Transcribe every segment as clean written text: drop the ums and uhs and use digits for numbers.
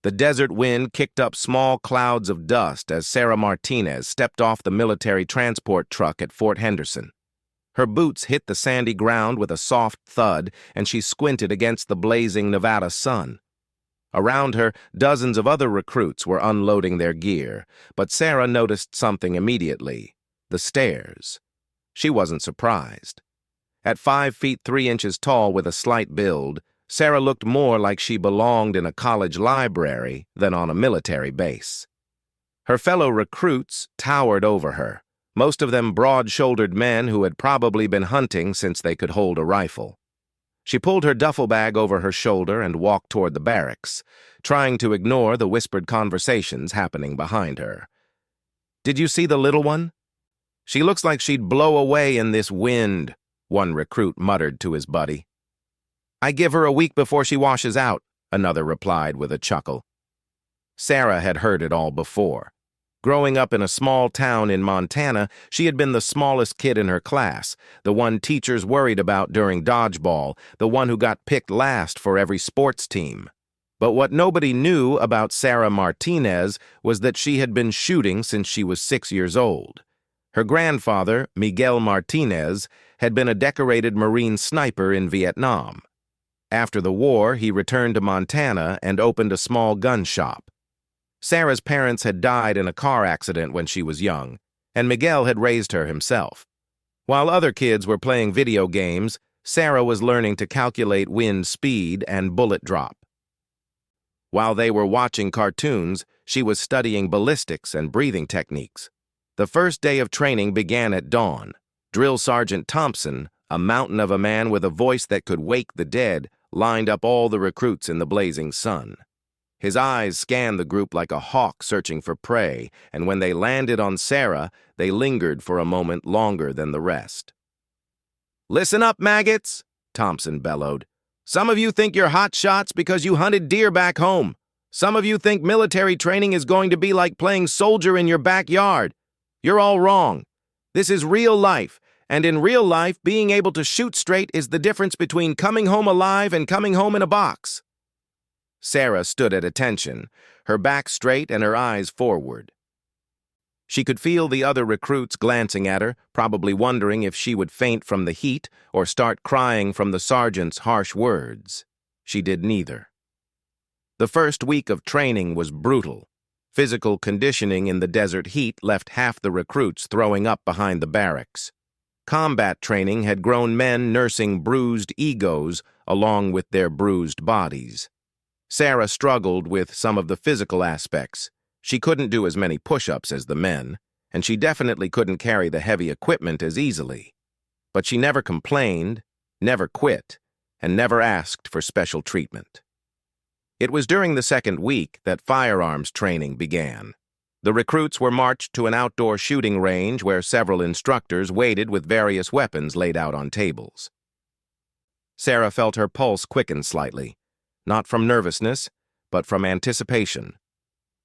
The desert wind kicked up small clouds of dust as Sarah Martinez stepped off the military transport truck at Fort Henderson. Her boots hit the sandy ground with a soft thud, and she squinted against the blazing Nevada sun. Around her, dozens of other recruits were unloading their gear, but Sarah noticed something immediately: the stairs. She wasn't surprised. At 5 feet 3 inches tall with a slight build, Sarah looked more like she belonged in a college library than on a military base. Her fellow recruits towered over her, most of them broad-shouldered men who had probably been hunting since they could hold a rifle. She pulled her duffel bag over her shoulder and walked toward the barracks, trying to ignore the whispered conversations happening behind her. "Did you see the little one? She looks like she'd blow away in this wind," one recruit muttered to his buddy. "I give her a week before she washes out," another replied with a chuckle. Sarah had heard it all before. Growing up in a small town in Montana, she had been the smallest kid in her class, the one teachers worried about during dodgeball, the one who got picked last for every sports team. But what nobody knew about Sarah Martinez was that she had been shooting since she was 6 years old. Her grandfather, Miguel Martinez, had been a decorated Marine sniper in Vietnam. After the war, he returned to Montana and opened a small gun shop. Sarah's parents had died in a car accident when she was young, and Miguel had raised her himself. While other kids were playing video games, Sarah was learning to calculate wind speed and bullet drop. While they were watching cartoons, she was studying ballistics and breathing techniques. The first day of training began at dawn. Drill Sergeant Thompson, a mountain of a man with a voice that could wake the dead, lined up all the recruits in the blazing sun. His eyes scanned the group like a hawk searching for prey, and when they landed on Sarah, they lingered for a moment longer than the rest. "Listen up, maggots," Thompson bellowed. "Some of you think you're hot shots because you hunted deer back home. Some of you think military training is going to be like playing soldier in your backyard. You're all wrong. This is real life, and in real life, being able to shoot straight is the difference between coming home alive and coming home in a box." Sarah stood at attention, her back straight and her eyes forward. She could feel the other recruits glancing at her, probably wondering if she would faint from the heat or start crying from the sergeant's harsh words. She did neither. The first week of training was brutal. Physical conditioning in the desert heat left half the recruits throwing up behind the barracks. Combat training had grown men nursing bruised egos along with their bruised bodies. Sarah struggled with some of the physical aspects. She couldn't do as many push-ups as the men, and she definitely couldn't carry the heavy equipment as easily. But she never complained, never quit, and never asked for special treatment. It was during the second week that firearms training began. The recruits were marched to an outdoor shooting range where several instructors waited with various weapons laid out on tables. Sarah felt her pulse quicken slightly. Not from nervousness, but from anticipation.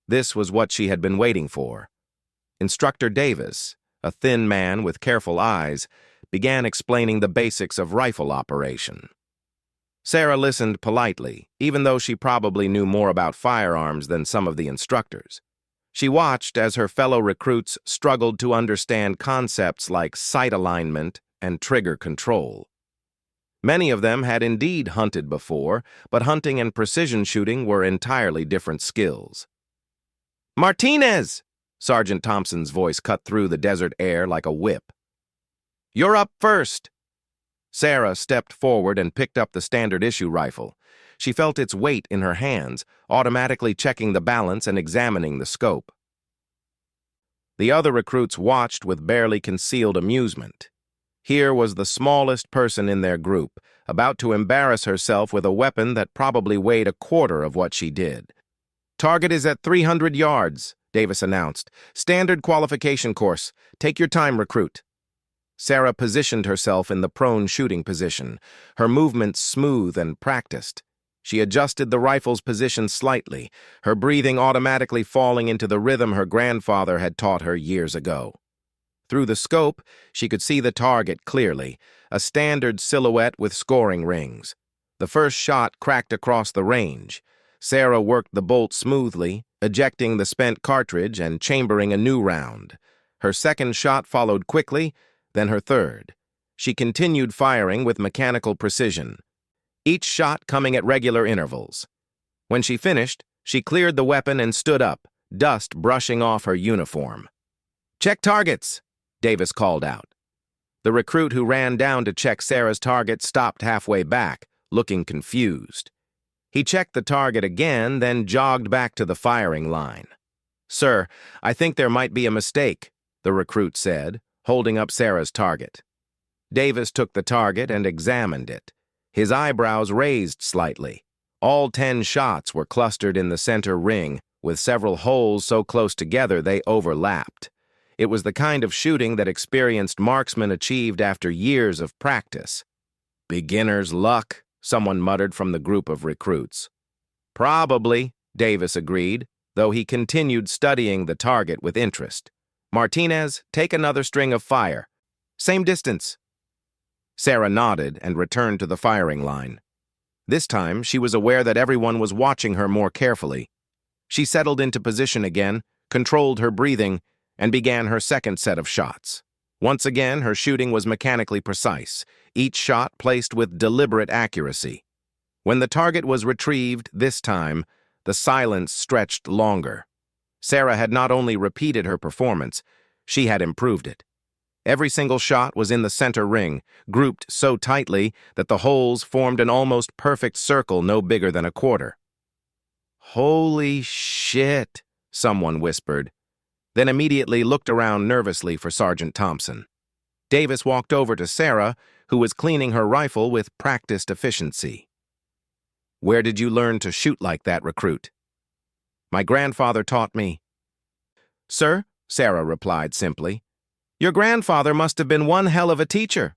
This was what she had been waiting for. Instructor Davis, a thin man with careful eyes, began explaining the basics of rifle operation. Sarah listened politely, even though she probably knew more about firearms than some of the instructors. She watched as her fellow recruits struggled to understand concepts like sight alignment and trigger control. Many of them had indeed hunted before, but hunting and precision shooting were entirely different skills. "Martinez!" Sergeant Thompson's voice cut through the desert air like a whip. "You're up first." Sarah stepped forward and picked up the standard-issue rifle. She felt its weight in her hands, automatically checking the balance and examining the scope. The other recruits watched with barely concealed amusement. Here was the smallest person in their group, about to embarrass herself with a weapon that probably weighed a quarter of what she did. "Target is at 300 yards, Davis announced. "Standard qualification course. Take your time, recruit." Sarah positioned herself in the prone shooting position, her movements smooth and practiced. She adjusted the rifle's position slightly, her breathing automatically falling into the rhythm her grandfather had taught her years ago. Through the scope, she could see the target clearly, a standard silhouette with scoring rings. The first shot cracked across the range. Sarah worked the bolt smoothly, ejecting the spent cartridge and chambering a new round. Her second shot followed quickly, then her third. She continued firing with mechanical precision, each shot coming at regular intervals. When she finished, she cleared the weapon and stood up, dust brushing off her uniform. "Check targets," Davis called out. The recruit who ran down to check Sarah's target stopped halfway back, looking confused. He checked the target again, then jogged back to the firing line. "Sir, I think there might be a mistake," the recruit said, holding up Sarah's target. Davis took the target and examined it. His eyebrows raised slightly. All 10 shots were clustered in the center ring, with several holes so close together they overlapped. It was the kind of shooting that experienced marksmen achieved after years of practice. "Beginner's luck," someone muttered from the group of recruits. "Probably," Davis agreed, though he continued studying the target with interest. "Martinez, take another string of fire. Same distance." Sarah nodded and returned to the firing line. This time, she was aware that everyone was watching her more carefully. She settled into position again, controlled her breathing, and began her second set of shots. Once again, her shooting was mechanically precise, each shot placed with deliberate accuracy. When the target was retrieved this time, the silence stretched longer. Sarah had not only repeated her performance, she had improved it. Every single shot was in the center ring, grouped so tightly that the holes formed an almost perfect circle no bigger than a quarter. "Holy shit," someone whispered, then immediately looked around nervously for Sergeant Thompson. Davis walked over to Sarah, who was cleaning her rifle with practiced efficiency. "Where did you learn to shoot like that, recruit?" "My grandfather taught me." "Sir," Sarah replied simply, "your grandfather must have been one hell of a teacher."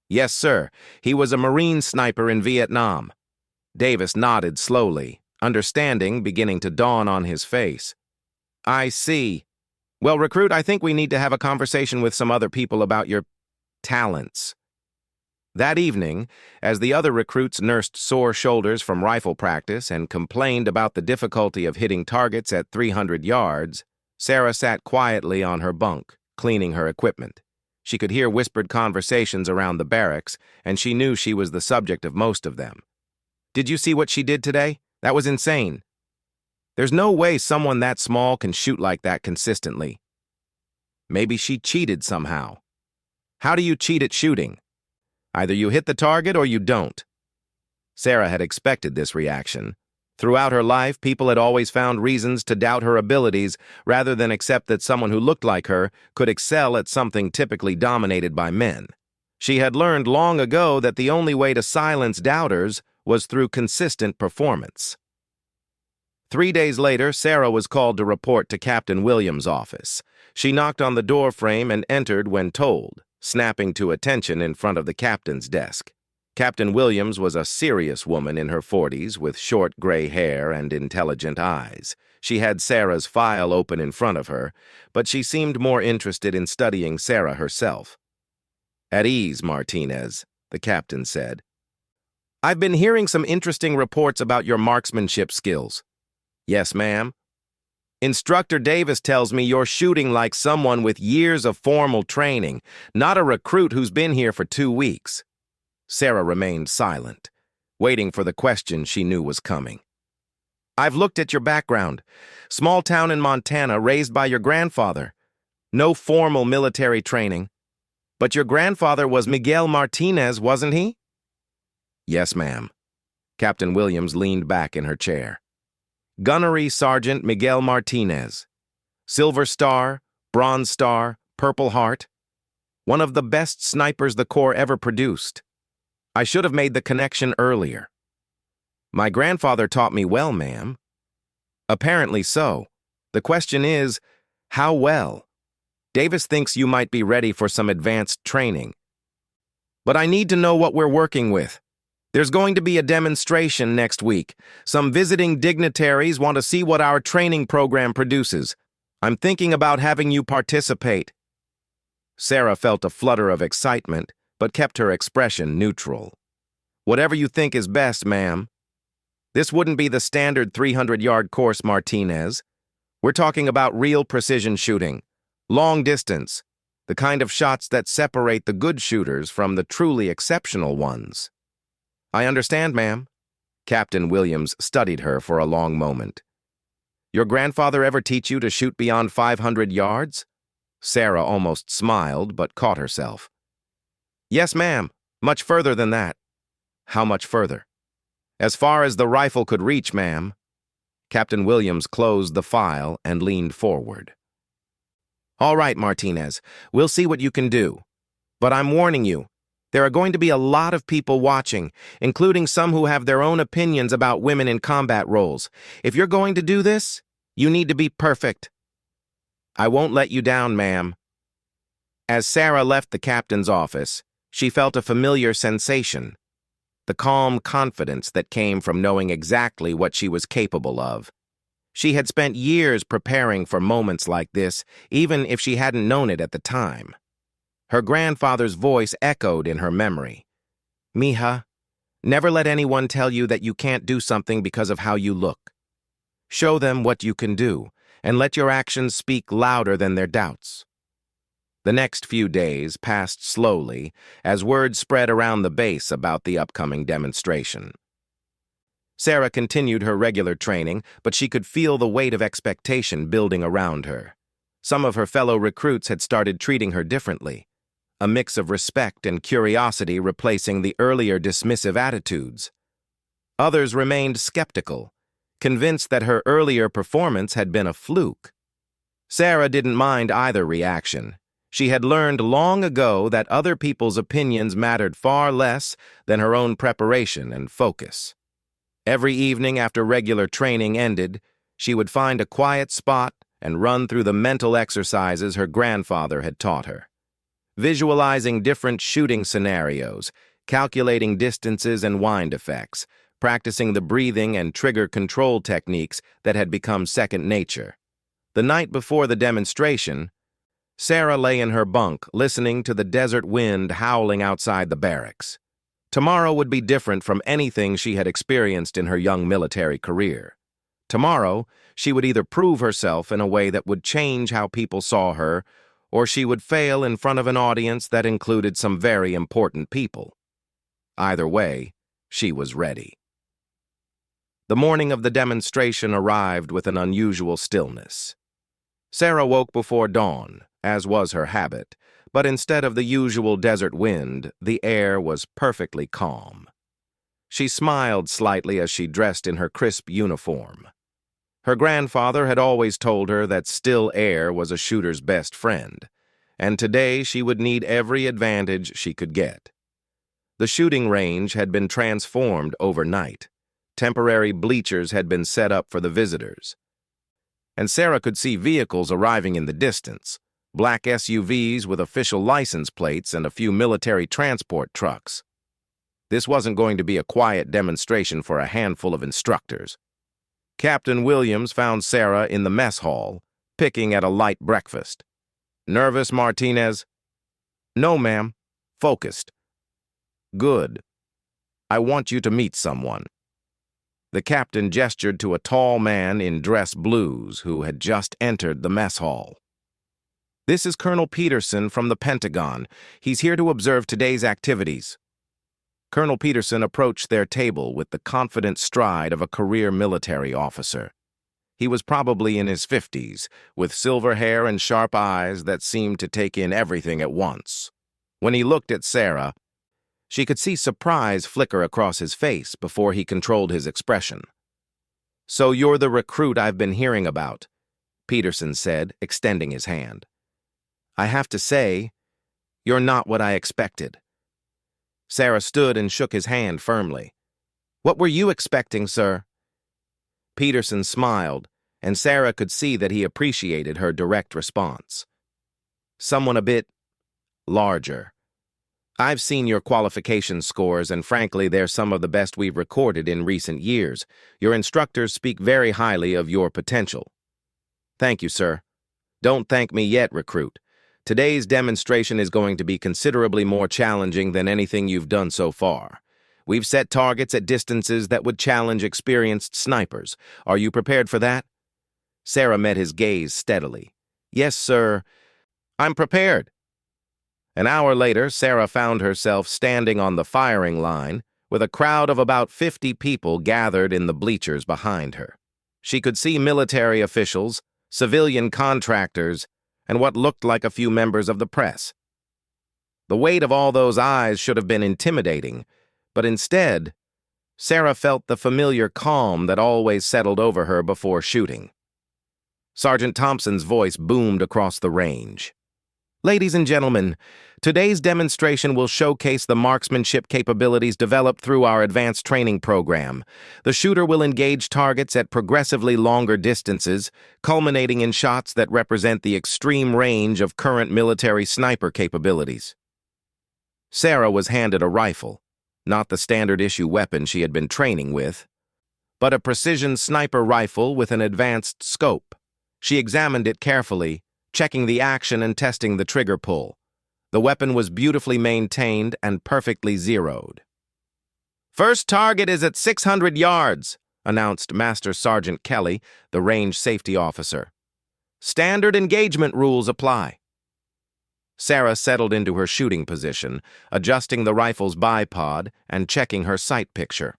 "Yes, sir. He was a Marine sniper in Vietnam." Davis nodded slowly, understanding beginning to dawn on his face. "I see. Well, recruit, I think we need to have a conversation with some other people about your talents." That evening, as the other recruits nursed sore shoulders from rifle practice and complained about the difficulty of hitting targets at 300 yards, Sarah sat quietly on her bunk, cleaning her equipment. She could hear whispered conversations around the barracks, and she knew she was the subject of most of them. "Did you see what she did today? That was insane. There's no way someone that small can shoot like that consistently." "Maybe she cheated somehow." "How do you cheat at shooting? Either you hit the target or you don't." Sarah had expected this reaction. Throughout her life, people had always found reasons to doubt her abilities rather than accept that someone who looked like her could excel at something typically dominated by men. She had learned long ago that the only way to silence doubters was through consistent performance. 3 days later, Sarah was called to report to Captain Williams' office. She knocked on the door frame and entered when told, snapping to attention in front of the captain's desk. Captain Williams was a serious woman in her 40s with short gray hair and intelligent eyes. She had Sarah's file open in front of her, but she seemed more interested in studying Sarah herself. "At ease, Martinez," the captain said. "I've been hearing some interesting reports about your marksmanship skills." "Yes, ma'am." "Instructor Davis tells me you're shooting like someone with years of formal training, not a recruit who's been here for 2 weeks. Sarah remained silent, waiting for the question she knew was coming. "I've looked at your background. Small town in Montana, raised by your grandfather. No formal military training. But your grandfather was Miguel Martinez, wasn't he?" "Yes, ma'am." Captain Williams leaned back in her chair. "Gunnery Sergeant Miguel Martinez. Silver Star, Bronze Star, Purple Heart. One of the best snipers the Corps ever produced. I should have made the connection earlier." "My grandfather taught me well, ma'am." "Apparently so. The question is, how well? Davis thinks you might be ready for some advanced training. But I need to know what we're working with. There's going to be a demonstration next week. Some visiting dignitaries want to see what our training program produces. I'm thinking about having you participate." Sarah felt a flutter of excitement, but kept her expression neutral. "Whatever you think is best, ma'am." This wouldn't be the standard 300-yard course, Martinez. We're talking about real precision shooting, long distance, the kind of shots that separate the good shooters from the truly exceptional ones. I understand, ma'am. Captain Williams studied her for a long moment. Your grandfather ever teach you to shoot beyond 500 yards? Sarah almost smiled, but caught herself. Yes, ma'am. Much further than that. How much further? As far as the rifle could reach, ma'am. Captain Williams closed the file and leaned forward. All right, Martinez, we'll see what you can do. But I'm warning you, there are going to be a lot of people watching, including some who have their own opinions about women in combat roles. If you're going to do this, you need to be perfect. I won't let you down, ma'am. As Sarah left the captain's office, she felt a familiar sensation, the calm confidence that came from knowing exactly what she was capable of. She had spent years preparing for moments like this, even if she hadn't known it at the time. Her grandfather's voice echoed in her memory. Mija, never let anyone tell you that you can't do something because of how you look. Show them what you can do, and let your actions speak louder than their doubts. The next few days passed slowly as word spread around the base about the upcoming demonstration. Sarah continued her regular training, but she could feel the weight of expectation building around her. Some of her fellow recruits had started treating her differently, a mix of respect and curiosity replacing the earlier dismissive attitudes. Others remained skeptical, convinced that her earlier performance had been a fluke. Sarah didn't mind either reaction. She had learned long ago that other people's opinions mattered far less than her own preparation and focus. Every evening after regular training ended, she would find a quiet spot and run through the mental exercises her grandfather had taught her. Visualizing different shooting scenarios, calculating distances and wind effects, practicing the breathing and trigger control techniques that had become second nature. The night before the demonstration, Sarah lay in her bunk, listening to the desert wind howling outside the barracks. Tomorrow would be different from anything she had experienced in her young military career. Tomorrow, she would either prove herself in a way that would change how people saw her, or she would fail in front of an audience that included some very important people. Either way, she was ready. The morning of the demonstration arrived with an unusual stillness. Sarah woke before dawn, as was her habit, but instead of the usual desert wind, the air was perfectly calm. She smiled slightly as she dressed in her crisp uniform. Her grandfather had always told her that still air was a shooter's best friend, and today she would need every advantage she could get. The shooting range had been transformed overnight. Temporary bleachers had been set up for the visitors, and Sarah could see vehicles arriving in the distance, black SUVs with official license plates and a few military transport trucks. This wasn't going to be a quiet demonstration for a handful of instructors. Captain Williams found Sarah in the mess hall, picking at a light breakfast. Nervous, Martinez? No, ma'am. Focused. Good. I want you to meet someone. The captain gestured to a tall man in dress blues who had just entered the mess hall. This is Colonel Peterson from the Pentagon. He's here to observe today's activities. Colonel Peterson approached their table with the confident stride of a career military officer. He was probably in his 50s, with silver hair and sharp eyes that seemed to take in everything at once. When he looked at Sarah, she could see surprise flicker across his face before he controlled his expression. "So you're the recruit I've been hearing about," Peterson said, extending his hand. "I have to say, you're not what I expected." Sarah stood and shook his hand firmly. "What were you expecting, sir?" Peterson smiled, and Sarah could see that he appreciated her direct response. "Someone a bit larger. I've seen your qualification scores, and frankly, they're some of the best we've recorded in recent years. Your instructors speak very highly of your potential." "Thank you, sir." "Don't thank me yet, recruit. Today's demonstration is going to be considerably more challenging than anything you've done so far. We've set targets at distances that would challenge experienced snipers. Are you prepared for that? Sarah met his gaze steadily. Yes, sir. I'm prepared. An hour later, Sarah found herself standing on the firing line with a crowd of about 50 people gathered in the bleachers behind her. She could see military officials, civilian contractors, and what looked like a few members of the press. The weight of all those eyes should have been intimidating, but instead, Sarah felt the familiar calm that always settled over her before shooting. Sergeant Thompson's voice boomed across the range. Ladies and gentlemen, today's demonstration will showcase the marksmanship capabilities developed through our advanced training program. The shooter will engage targets at progressively longer distances, culminating in shots that represent the extreme range of current military sniper capabilities. Sarah was handed a rifle, not the standard-issue weapon she had been training with, but a precision sniper rifle with an advanced scope. She examined it carefully, checking the action and testing the trigger pull. The weapon was beautifully maintained and perfectly zeroed. "First target is at 600 yards, announced Master Sergeant Kelly, the range safety officer. "Standard engagement rules apply." Sarah settled into her shooting position, adjusting the rifle's bipod and checking her sight picture.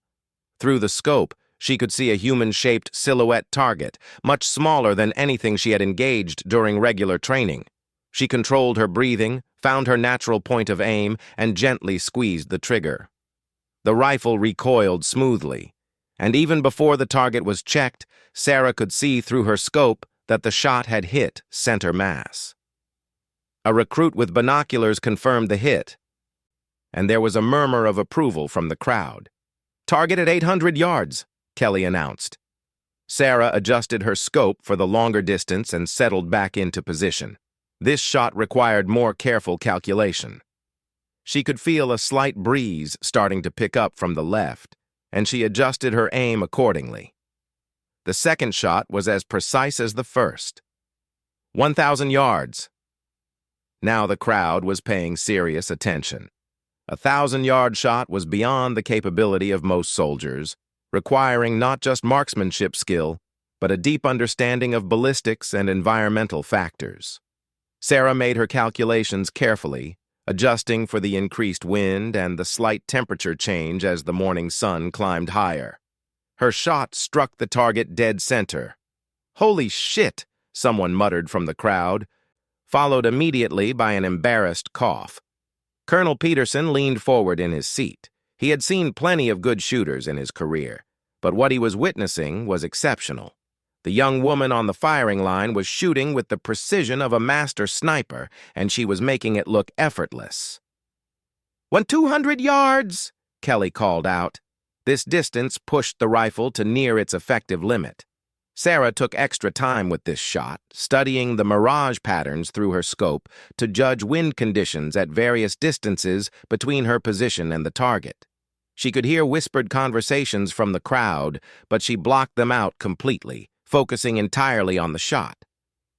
Through the scope, she could see a human-shaped silhouette target, much smaller than anything she had engaged during regular training. She controlled her breathing, found her natural point of aim, and gently squeezed the trigger. The rifle recoiled smoothly, and even before the target was checked, Sarah could see through her scope that the shot had hit center mass. A recruit with binoculars confirmed the hit, and there was a murmur of approval from the crowd. "Target at 800 yards, Kelly announced. Sarah adjusted her scope for the longer distance and settled back into position. This shot required more careful calculation. She could feel a slight breeze starting to pick up from the left, and she adjusted her aim accordingly. The second shot was as precise as the first. 1,000 yards. Now the crowd was paying serious attention. A 1,000-yard shot was beyond the capability of most soldiers, requiring not just marksmanship skill, but a deep understanding of ballistics and environmental factors. Sarah made her calculations carefully, adjusting for the increased wind and the slight temperature change as the morning sun climbed higher. Her shot struck the target dead center. "Holy shit!" someone muttered from the crowd, followed immediately by an embarrassed cough. Colonel Peterson leaned forward in his seat. He had seen plenty of good shooters in his career, but what he was witnessing was exceptional. The young woman on the firing line was shooting with the precision of a master sniper, and she was making it look effortless. "When 200 yards!" Kelly called out. This distance pushed the rifle to near its effective limit. Sarah took extra time with this shot, studying the mirage patterns through her scope to judge wind conditions at various distances between her position and the target. She could hear whispered conversations from the crowd, but she blocked them out completely, focusing entirely on the shot.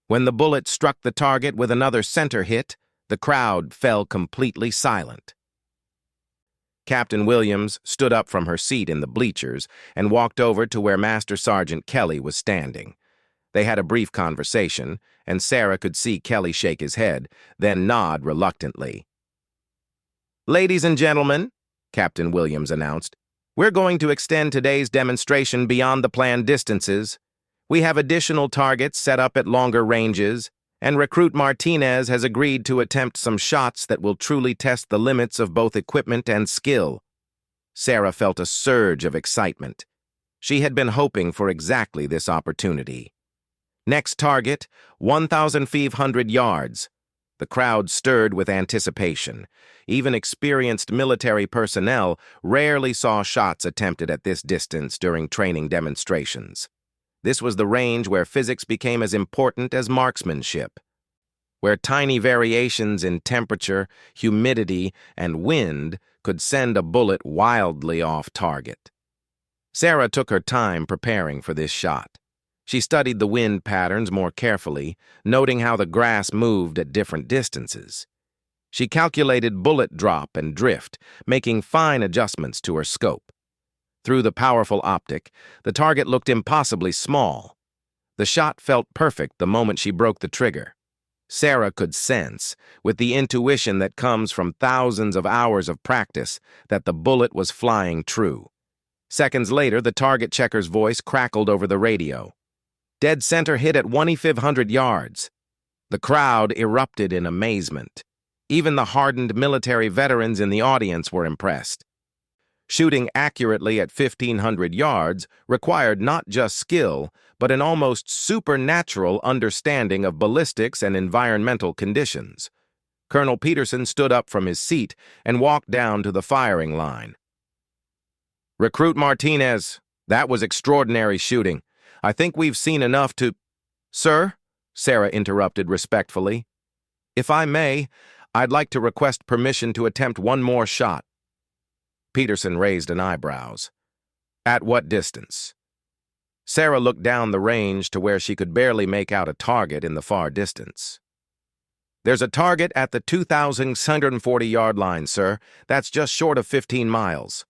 When the bullet struck the target with another center hit, the crowd fell completely silent. Captain Williams stood up from her seat in the bleachers and walked over to where Master Sergeant Kelly was standing. They had a brief conversation, and Sarah could see Kelly shake his head, then nod reluctantly. "Ladies and gentlemen," Captain Williams announced, "we're going to extend today's demonstration beyond the planned distances. We have additional targets set up at longer ranges, and Recruit Martinez has agreed to attempt some shots that will truly test the limits of both equipment and skill." Sarah felt a surge of excitement. She had been hoping for exactly this opportunity. Next target, 1,500 yards. The crowd stirred with anticipation. Even experienced military personnel rarely saw shots attempted at this distance during training demonstrations. This was the range where physics became as important as marksmanship, where tiny variations in temperature, humidity, and wind could send a bullet wildly off target. Sarah took her time preparing for this shot. She studied the wind patterns more carefully, noting how the grass moved at different distances. She calculated bullet drop and drift, making fine adjustments to her scope. Through the powerful optic, the target looked impossibly small. The shot felt perfect the moment she broke the trigger. Sarah could sense, with the intuition that comes from thousands of hours of practice, that the bullet was flying true. Seconds later, the target checker's voice crackled over the radio. Dead center hit at 2,500 yards. The crowd erupted in amazement. Even the hardened military veterans in the audience were impressed. Shooting accurately at 1,500 yards required not just skill, but an almost supernatural understanding of ballistics and environmental conditions. Colonel Peterson stood up from his seat and walked down to the firing line. "Recruit Martinez, that was extraordinary shooting. I think we've seen enough to—" "Sir," Sarah interrupted respectfully, "if I may, I'd like to request permission to attempt one more shot." Peterson raised an eyebrows. "At what distance?" Sarah looked down the range to where she could barely make out a target in the far distance. "There's a target at the 2,640-yard line, sir. That's just short of 15 miles.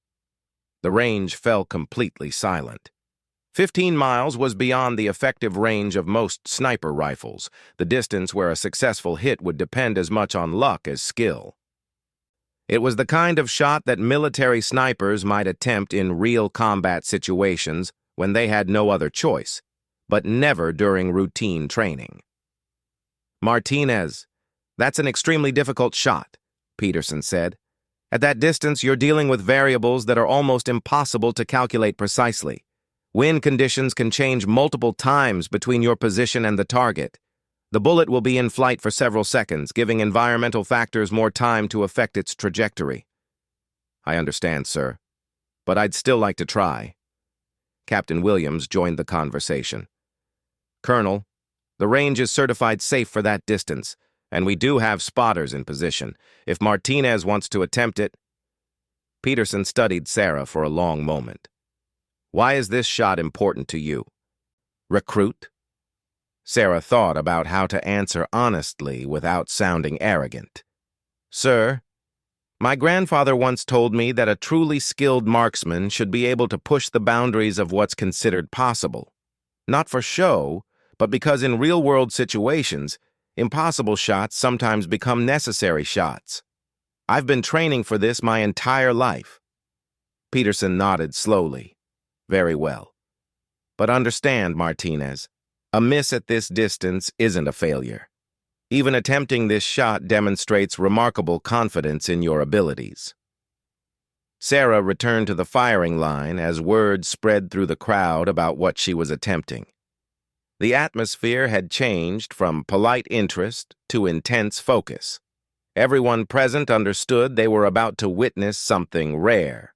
The range fell completely silent. 15 miles was beyond the effective range of most sniper rifles, the distance where a successful hit would depend as much on luck as skill. It was the kind of shot that military snipers might attempt in real combat situations when they had no other choice, but never during routine training. "Martinez, that's an extremely difficult shot," Peterson said. "At that distance, you're dealing with variables that are almost impossible to calculate precisely. Wind conditions can change multiple times between your position and the target. The bullet will be in flight for several seconds, giving environmental factors more time to affect its trajectory." "I understand, sir, but I'd still like to try." Captain Williams joined the conversation. "Colonel, the range is certified safe for that distance, and we do have spotters in position. If Martinez wants to attempt it—" Peterson studied Sarah for a long moment. "Why is this shot important to you?" "Recruit?" Sarah thought about how to answer honestly without sounding arrogant. "Sir, my grandfather once told me that a truly skilled marksman should be able to push the boundaries of what's considered possible. Not for show, but because in real-world situations, impossible shots sometimes become necessary shots. I've been training for this my entire life." Peterson nodded slowly. "Very well. But understand, Martinez, a miss at this distance isn't a failure. Even attempting this shot demonstrates remarkable confidence in your abilities." Sarah returned to the firing line as word spread through the crowd about what she was attempting. The atmosphere had changed from polite interest to intense focus. Everyone present understood they were about to witness something rare.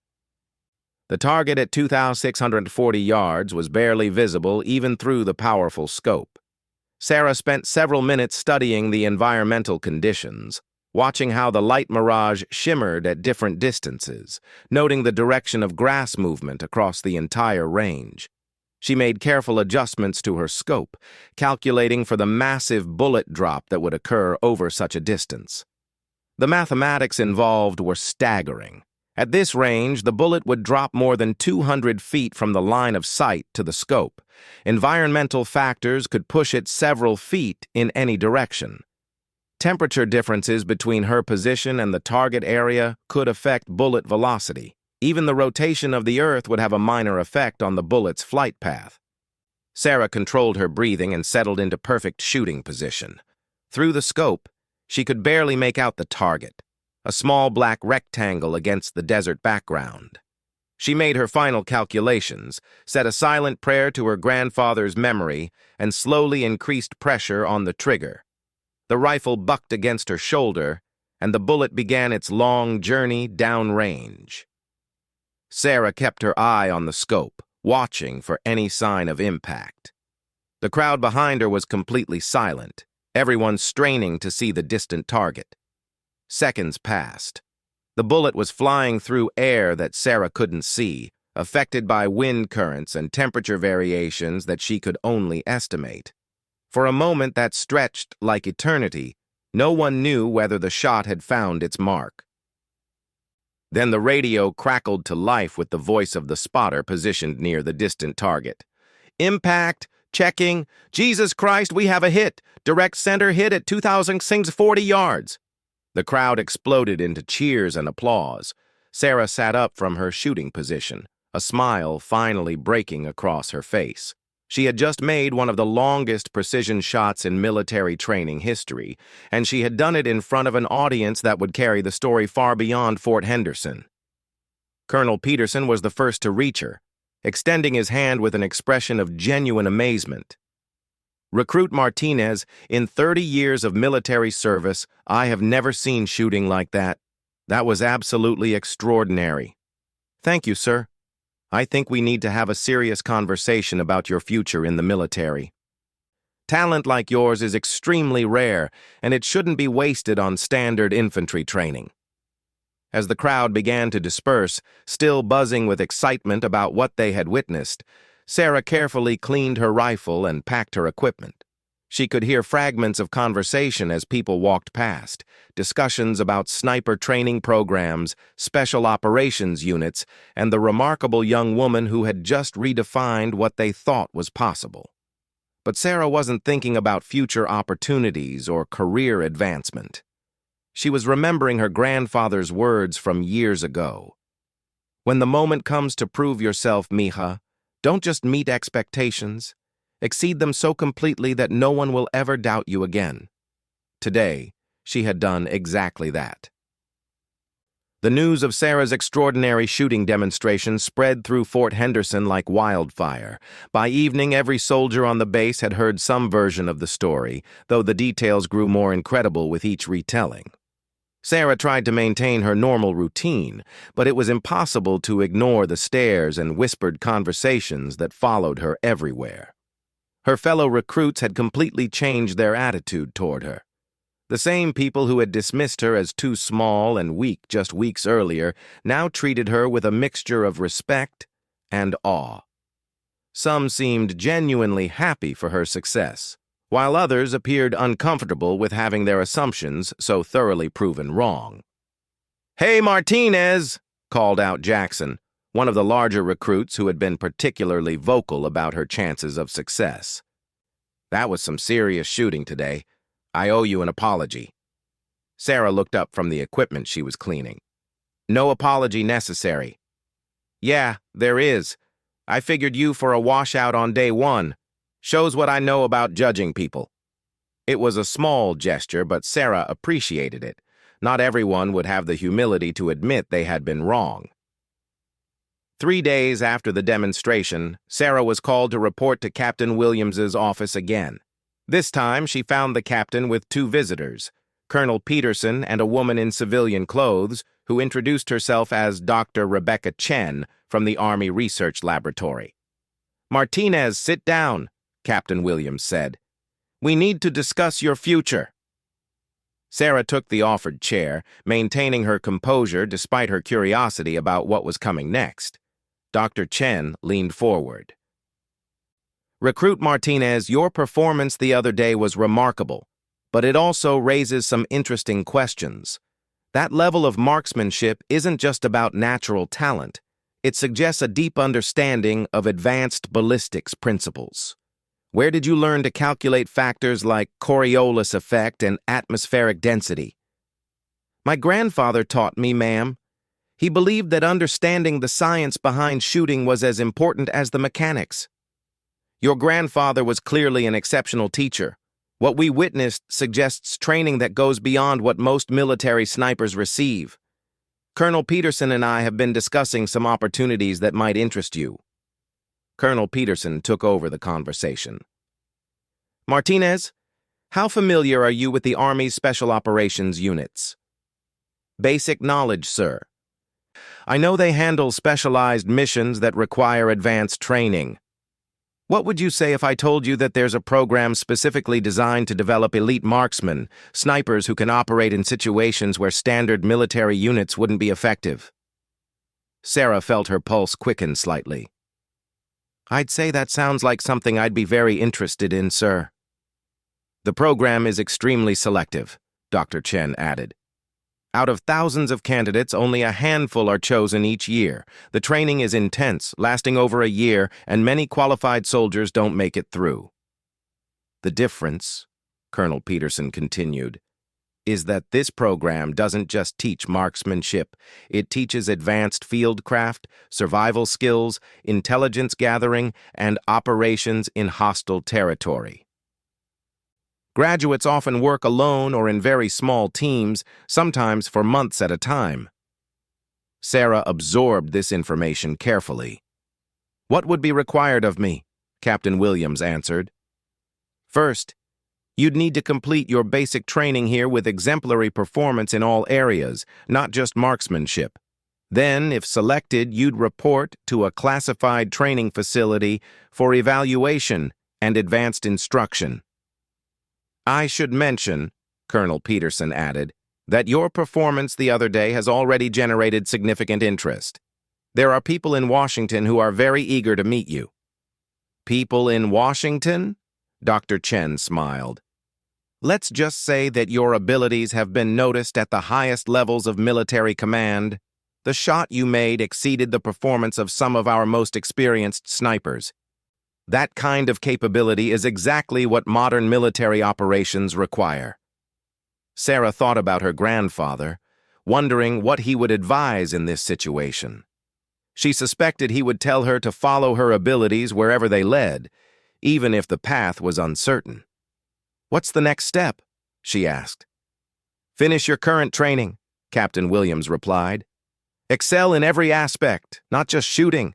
The target at 2,640 yards was barely visible even through the powerful scope. Sarah spent several minutes studying the environmental conditions, watching how the light mirage shimmered at different distances, noting the direction of grass movement across the entire range. She made careful adjustments to her scope, calculating for the massive bullet drop that would occur over such a distance. The mathematics involved were staggering. At this range, the bullet would drop more than 200 feet from the line of sight to the scope. Environmental factors could push it several feet in any direction. Temperature differences between her position and the target area could affect bullet velocity. Even the rotation of the Earth would have a minor effect on the bullet's flight path. Sarah controlled her breathing and settled into perfect shooting position. Through the scope, she could barely make out the target, a small black rectangle against the desert background. She made her final calculations, said a silent prayer to her grandfather's memory, and slowly increased pressure on the trigger. The rifle bucked against her shoulder, and the bullet began its long journey downrange. Sarah kept her eye on the scope, watching for any sign of impact. The crowd behind her was completely silent, everyone straining to see the distant target. Seconds passed. The bullet was flying through air that Sarah couldn't see, affected by wind currents and temperature variations that she could only estimate. For a moment that stretched like eternity, No one knew whether the shot had found its mark. Then the radio crackled to life with the voice of the spotter positioned near the distant target. Impact, checking, Jesus Christ, we have a hit. Direct center hit at 2,640 yards. The crowd exploded into cheers and applause. Sarah sat up from her shooting position, a smile finally breaking across her face. She had just made one of the longest precision shots in military training history, and she had done it in front of an audience that would carry the story far beyond Fort Henderson. Colonel Peterson was the first to reach her, extending his hand with an expression of genuine amazement. Recruit Martinez, in 30 years of military service, I have never seen shooting like that. That was absolutely extraordinary. Thank you, sir. I think we need to have a serious conversation about your future in the military. Talent like yours is extremely rare, and it shouldn't be wasted on standard infantry training. As the crowd began to disperse, still buzzing with excitement about what they had witnessed, Sarah carefully cleaned her rifle and packed her equipment. She could hear fragments of conversation as people walked past, discussions about sniper training programs, special operations units, and the remarkable young woman who had just redefined what they thought was possible. But Sarah wasn't thinking about future opportunities or career advancement. She was remembering her grandfather's words from years ago. When the moment comes to prove yourself, mija, don't just meet expectations. Exceed them so completely that no one will ever doubt you again. Today, she had done exactly that. The news of Sarah's extraordinary shooting demonstration spread through Fort Henderson like wildfire. By evening, every soldier on the base had heard some version of the story, though the details grew more incredible with each retelling. Sarah tried to maintain her normal routine, but it was impossible to ignore the stares and whispered conversations that followed her everywhere. Her fellow recruits had completely changed their attitude toward her. The same people who had dismissed her as too small and weak just weeks earlier now treated her with a mixture of respect and awe. Some seemed genuinely happy for her success, while others appeared uncomfortable with having their assumptions so thoroughly proven wrong. "Hey, Martinez!" called out Jackson, one of the larger recruits who had been particularly vocal about her chances of success. "That was some serious shooting today. I owe you an apology." Sarah looked up from the equipment she was cleaning. "No apology necessary." "Yeah, there is. I figured you for a washout on day one. Shows what I know about judging people." It was a small gesture, but Sarah appreciated it. Not everyone would have the humility to admit they had been wrong. 3 days after the demonstration, Sarah was called to report to Captain Williams's office again. This time, she found the captain with 2 visitors, Colonel Peterson and a woman in civilian clothes who introduced herself as Dr. Rebecca Chen from the Army Research Laboratory. "Martinez, sit down," Captain Williams said. "We need to discuss your future." Sarah took the offered chair, maintaining her composure despite her curiosity about what was coming next. Dr. Chen leaned forward. "Recruit Martinez, your performance the other day was remarkable, but it also raises some interesting questions. That level of marksmanship isn't just about natural talent. It suggests a deep understanding of advanced ballistics principles. Where did you learn to calculate factors like Coriolis effect and atmospheric density?" "My grandfather taught me, ma'am. He believed that understanding the science behind shooting was as important as the mechanics." "Your grandfather was clearly an exceptional teacher. What we witnessed suggests training that goes beyond what most military snipers receive. Colonel Peterson and I have been discussing some opportunities that might interest you." Colonel Peterson took over the conversation. "Martinez, how familiar are you with the Army's Special Operations units?" "Basic knowledge, sir. I know they handle specialized missions that require advanced training. What would you say if I told you that there's a program specifically designed to develop elite marksmen, snipers who can operate in situations where standard military units wouldn't be effective?" Sarah felt her pulse quicken slightly. "I'd say that sounds like something I'd be very interested in, sir." "The program is extremely selective. Dr. Chen added. Out of thousands of candidates, only a handful are chosen each year. The training is intense, lasting over a year, and many qualified soldiers don't make it through. The difference, Colonel Peterson continued, is that this program doesn't just teach marksmanship. It teaches advanced fieldcraft, survival skills, intelligence gathering, and operations in hostile territory. Graduates often work alone or in very small teams, sometimes for months at a time. Sarah absorbed this information carefully. "What would be required of me?" Captain Williams answered. "First, you'd need to complete your basic training here with exemplary performance in all areas, not just marksmanship. Then, if selected, you'd report to a classified training facility for evaluation and advanced instruction. I should mention," Colonel Peterson added, "that your performance the other day has already generated significant interest. There are people in Washington who are very eager to meet you." "People in Washington?" Dr. Chen smiled. "Let's just say that your abilities have been noticed at the highest levels of military command. The shot you made exceeded the performance of some of our most experienced snipers. That kind of capability is exactly what modern military operations require." Sarah thought about her grandfather, wondering what he would advise in this situation. She suspected he would tell her to follow her abilities wherever they led, even if the path was uncertain. "What's the next step?" she asked. "Finish your current training," Captain Williams replied. "Excel in every aspect, not just shooting.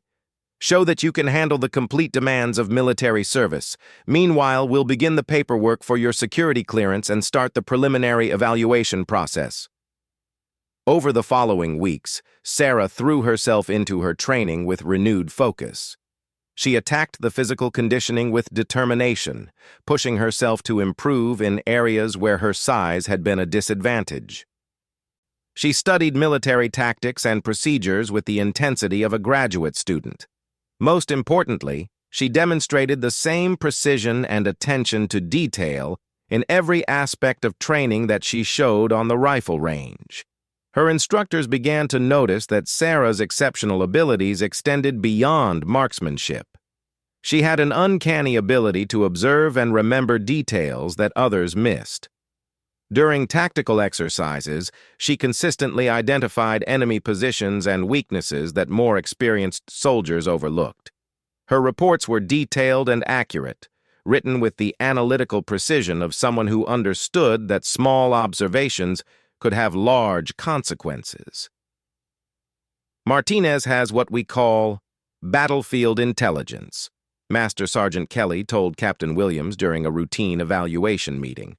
Show that you can handle the complete demands of military service. Meanwhile, we'll begin the paperwork for your security clearance and start the preliminary evaluation process." Over the following weeks, Sarah threw herself into her training with renewed focus. She attacked the physical conditioning with determination, pushing herself to improve in areas where her size had been a disadvantage. She studied military tactics and procedures with the intensity of a graduate student. Most importantly, she demonstrated the same precision and attention to detail in every aspect of training that she showed on the rifle range. Her instructors began to notice that Sarah's exceptional abilities extended beyond marksmanship. She had an uncanny ability to observe and remember details that others missed. During tactical exercises, she consistently identified enemy positions and weaknesses that more experienced soldiers overlooked. Her reports were detailed and accurate, written with the analytical precision of someone who understood that small observations could have large consequences. "Martinez has what we call battlefield intelligence," Master Sergeant Kelly told Captain Williams during a routine evaluation meeting.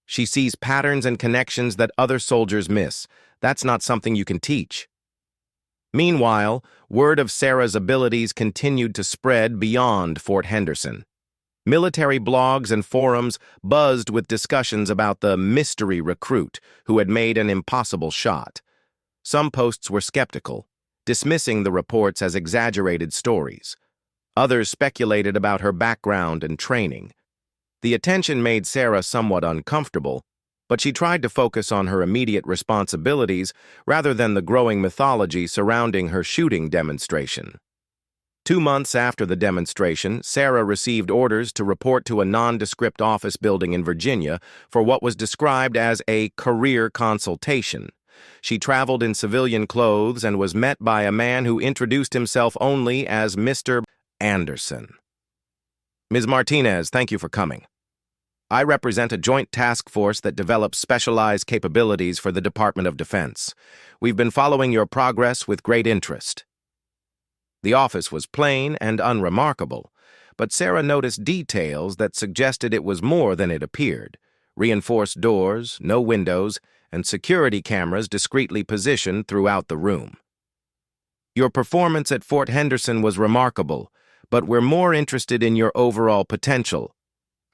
"She sees patterns and connections that other soldiers miss. That's not something you can teach." Meanwhile, word of Sarah's abilities continued to spread beyond Fort Henderson. Military blogs and forums buzzed with discussions about the mystery recruit who had made an impossible shot. Some posts were skeptical, dismissing the reports as exaggerated stories. Others speculated about her background and training. The attention made Sarah somewhat uncomfortable, but she tried to focus on her immediate responsibilities rather than the growing mythology surrounding her shooting demonstration. 2 months after the demonstration, Sarah received orders to report to a nondescript office building in Virginia for what was described as a career consultation. She traveled in civilian clothes and was met by a man who introduced himself only as Mr. Anderson. "Ms. Martinez, thank you for coming. I represent a joint task force that develops specialized capabilities for the Department of Defense. We've been following your progress with great interest." The office was plain and unremarkable, but Sarah noticed details that suggested it was more than it appeared. Reinforced doors, no windows, and security cameras discreetly positioned throughout the room. "Your performance at Fort Henderson was remarkable, but we're more interested in your overall potential.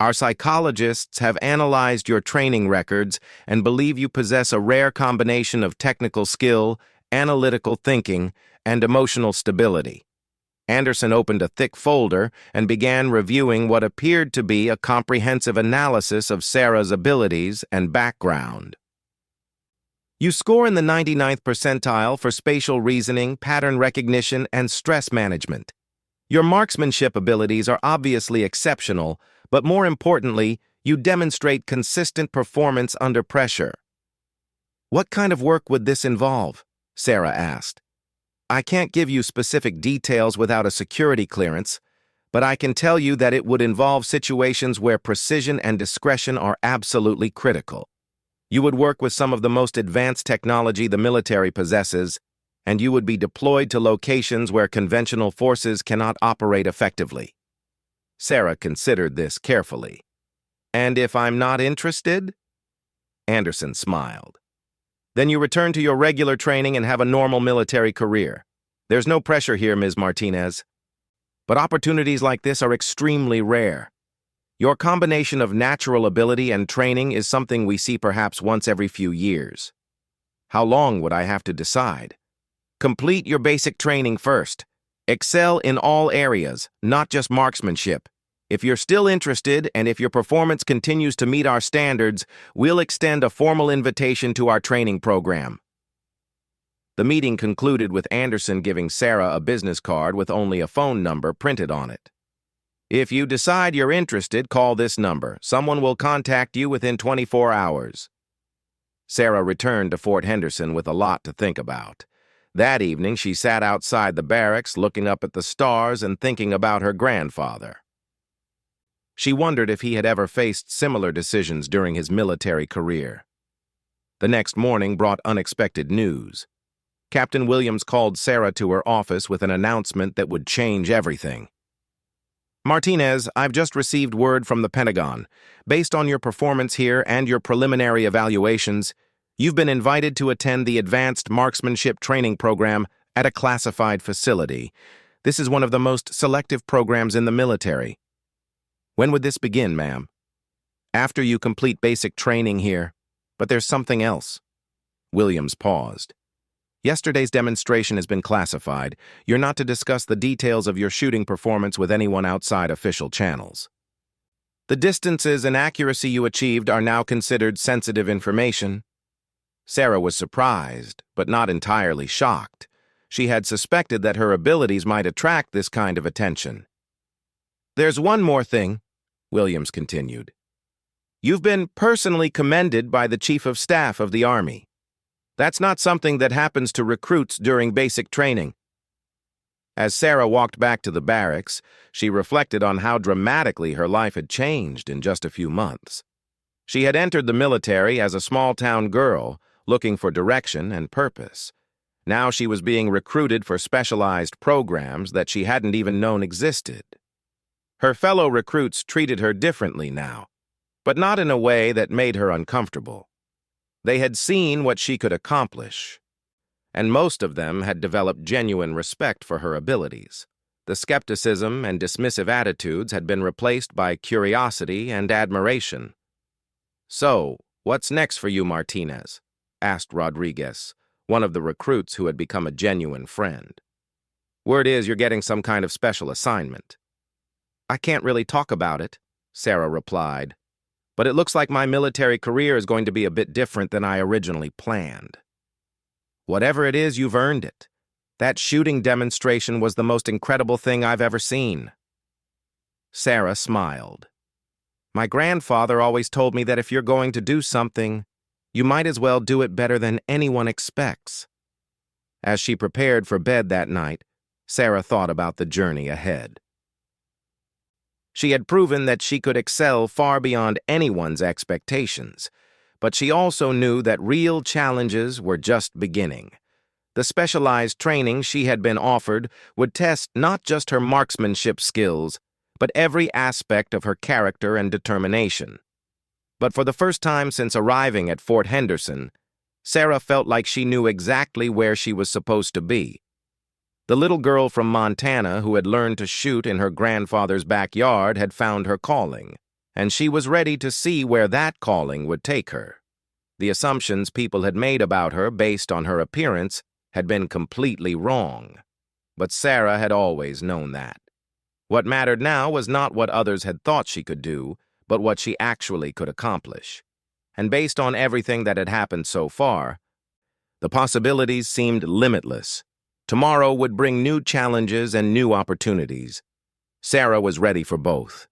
Our psychologists have analyzed your training records and believe you possess a rare combination of technical skill, analytical thinking, and emotional stability. Anderson opened a thick folder and began reviewing what appeared to be a comprehensive analysis of Sarah's abilities and background. You score in the 99th percentile for spatial reasoning, pattern recognition, and stress management. Your marksmanship abilities are obviously exceptional, but more importantly, you demonstrate consistent performance under pressure. What kind of work would this involve? Sarah asked. I can't give you specific details without a security clearance, but I can tell you that it would involve situations where precision and discretion are absolutely critical. You would work with some of the most advanced technology the military possesses, and you would be deployed to locations where conventional forces cannot operate effectively. Sarah considered this carefully. And if I'm not interested? Anderson smiled. Then you return to your regular training and have a normal military career. There's no pressure here, Ms. Martinez. But opportunities like this are extremely rare. Your combination of natural ability and training is something we see perhaps once every few years. How long would I have to decide? Complete your basic training first. Excel in all areas, not just marksmanship. If you're still interested and if your performance continues to meet our standards, we'll extend a formal invitation to our training program. The meeting concluded with Anderson giving Sarah a business card with only a phone number printed on it. If you decide you're interested, call this number. Someone will contact you within 24 hours. Sarah returned to Fort Henderson with a lot to think about. That evening, she sat outside the barracks, looking up at the stars and thinking about her grandfather. She wondered if he had ever faced similar decisions during his military career. The next morning brought unexpected news. Captain Williams called Sarah to her office with an announcement that would change everything. Martinez, I've just received word from the Pentagon. Based on your performance here and your preliminary evaluations, you've been invited to attend the Advanced Marksmanship Training Program at a classified facility. This is one of the most selective programs in the military. When would this begin, ma'am? After you complete basic training here, but there's something else. Williams paused. Yesterday's demonstration has been classified. You're not to discuss the details of your shooting performance with anyone outside official channels. The distances and accuracy you achieved are now considered sensitive information. Sarah was surprised, but not entirely shocked. She had suspected that her abilities might attract this kind of attention. There's one more thing, Williams continued. You've been personally commended by the Chief of Staff of the Army. That's not something that happens to recruits during basic training. As Sarah walked back to the barracks, she reflected on how dramatically her life had changed in just a few months. She had entered the military as a small-town girl, looking for direction and purpose. Now she was being recruited for specialized programs that she hadn't even known existed. Her fellow recruits treated her differently now, but not in a way that made her uncomfortable. They had seen what she could accomplish, and most of them had developed genuine respect for her abilities. The skepticism and dismissive attitudes had been replaced by curiosity and admiration. So, what's next for you, Martinez? Asked Rodriguez, one of the recruits who had become a genuine friend. Word is you're getting some kind of special assignment. I can't really talk about it, Sarah replied, but it looks like my military career is going to be a bit different than I originally planned. Whatever it is, you've earned it. That shooting demonstration was the most incredible thing I've ever seen. Sarah smiled. My grandfather always told me that if you're going to do something, you might as well do it better than anyone expects. As she prepared for bed that night, Sarah thought about the journey ahead. She had proven that she could excel far beyond anyone's expectations, but she also knew that real challenges were just beginning. The specialized training she had been offered would test not just her marksmanship skills, but every aspect of her character and determination. But for the first time since arriving at Fort Henderson, Sarah felt like she knew exactly where she was supposed to be. The little girl from Montana who had learned to shoot in her grandfather's backyard had found her calling, and she was ready to see where that calling would take her. The assumptions people had made about her based on her appearance had been completely wrong. but Sarah had always known that. What mattered now was not what others had thought she could do, but what she actually could accomplish. And based on everything that had happened so far, the possibilities seemed limitless. Tomorrow would bring new challenges and new opportunities. Sarah was ready for both.